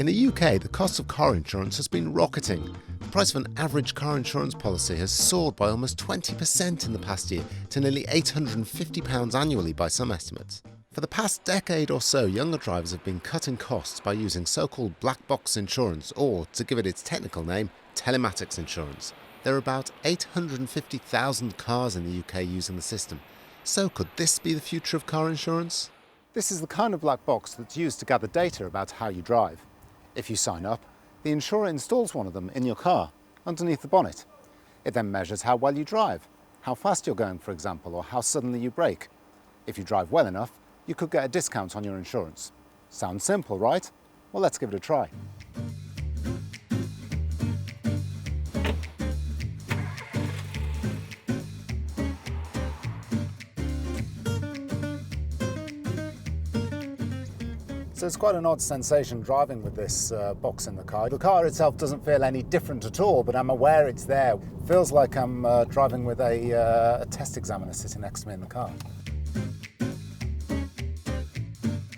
In the UK, the cost of car insurance has been rocketing. The price of an average car insurance policy has soared by almost 20% in the past year to nearly £850 annually by some estimates. For the past decade or so, younger drivers have been cutting costs by using so-called black box insurance, or, to give it its technical name, TeleMatics insurance. There are about 850,000 cars in the UK using the system. So could this be the future of car insurance? This is the kind of black box that's used to gather data about how you drive. If you sign up, the insurer installs one of them in your car, underneath the bonnet. It then measures how well you drive, how fast you're going, for example, or how suddenly you brake. If you drive well enough, you could get a discount on your insurance. Sounds simple, right? Well, let's give it a try. So it's quite an odd sensation driving with this box in the car. The car itself doesn't feel any different at all, but I'm aware it's there. It feels like I'm driving with a test examiner sitting next to me in the car.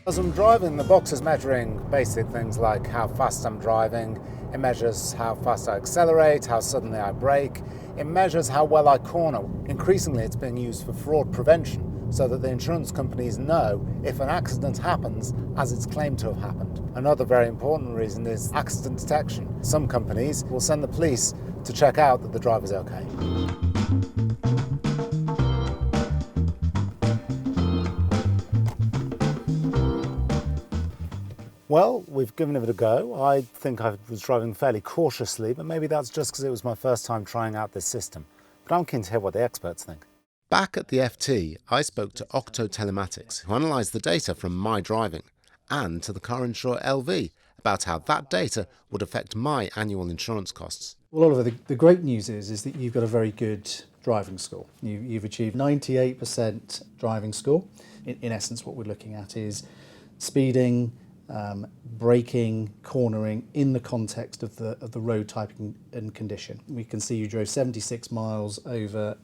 As I'm driving, the box is measuring basic things like how fast I'm driving. It measures how fast I accelerate, how suddenly I brake. It measures how well I corner. Increasingly, it's being used for fraud prevention, so that the insurance companies know if an accident happens as it's claimed to have happened. Another very important reason is accident detection. Some companies will send the police to check out that the driver's okay. Well, we've given it a go. I think I was driving fairly cautiously, but maybe that's just because it was my first time trying out this system. But I'm keen to hear what the experts think. Back at the FT, I spoke to TeleMatics, who analysed the data from my driving, and to the car insurer LV about how that data would affect my annual insurance costs. Well, Oliver, the great news is that you've got a very good driving score. You've achieved 98% driving score. In essence, what we're looking at is speeding, braking, cornering in the context of the road type and condition. We can see you drove 76 miles over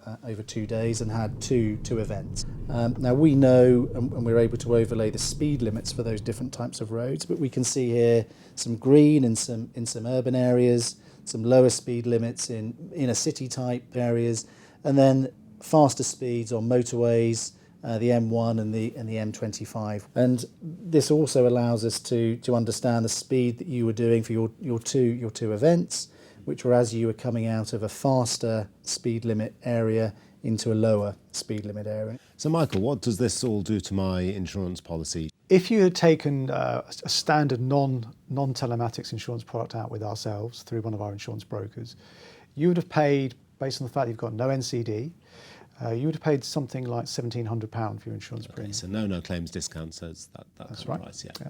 2 days and had two events. Now we know, and we're able to overlay the speed limits for those different types of roads, but we can see here some green in some urban areas, some lower speed limits in inner city type areas, and then faster speeds on motorways, the M1 and the M25. And this also allows us to understand the speed that you were doing for your two events, which were as you were coming out of a faster speed limit area into a lower speed limit area. So Michael, what does this all do to my insurance policy? If you had taken a standard non-telematics insurance product out with ourselves through one of our insurance brokers, you would have paid, based on the fact that you've got no NCD, you would have paid something like £1,700 for your insurance premium. So no claims discount, so it's that's right. Price, yeah.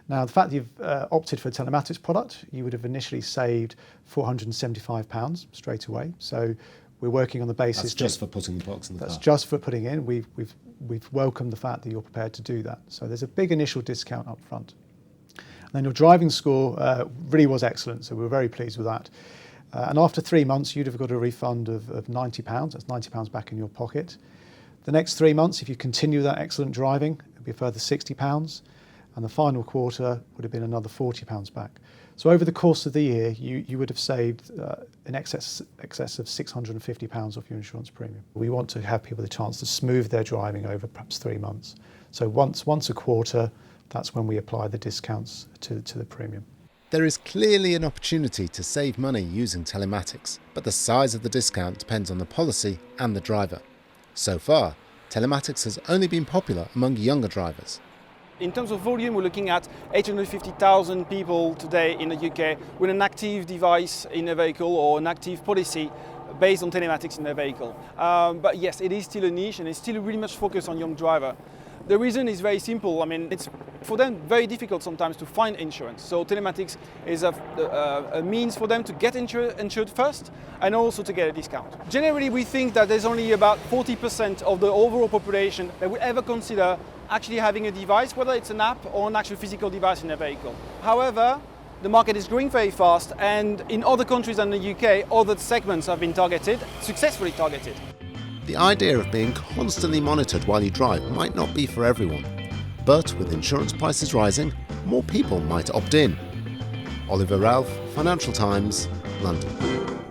Now, the fact that you've opted for a telematics product, you would have initially saved £475 straight away. So we're working on the basis... That's just for putting the box in the car? That's just for putting in. We've welcomed the fact that you're prepared to do that. So there's a big initial discount up front. And then your driving score really was excellent, so we were very pleased with that. And after 3 months, you'd have got a refund of £90. That's £90 back in your pocket. The next 3 months, if you continue that excellent driving, it'd be a further £60. And the final quarter would have been another £40 back. So over the course of the year, you would have saved in excess of £650 off your insurance premium. We want to have people the chance to smooth their driving over perhaps 3 months. So once a quarter, that's when we apply the discounts to the premium. There is clearly an opportunity to save money using telematics, but the size of the discount depends on the policy and the driver. So far, telematics has only been popular among younger drivers. In terms of volume, we're looking at 850,000 people today in the UK with an active device in a vehicle or an active policy based on telematics in their vehicle. But yes, it is still a niche and it's still really much focused on young driver. The reason is very simple. I mean, it's for them very difficult sometimes to find insurance. So telematics is a means for them to get insured first and also to get a discount. Generally, we think that there's only about 40% of the overall population that would ever consider actually having a device, whether it's an app or an actual physical device in their vehicle. However, the market is growing very fast, and in other countries than the UK, other segments have been targeted, successfully targeted. The idea of being constantly monitored while you drive might not be for everyone, but with insurance prices rising, more people might opt in. Oliver Ralph, Financial Times, London.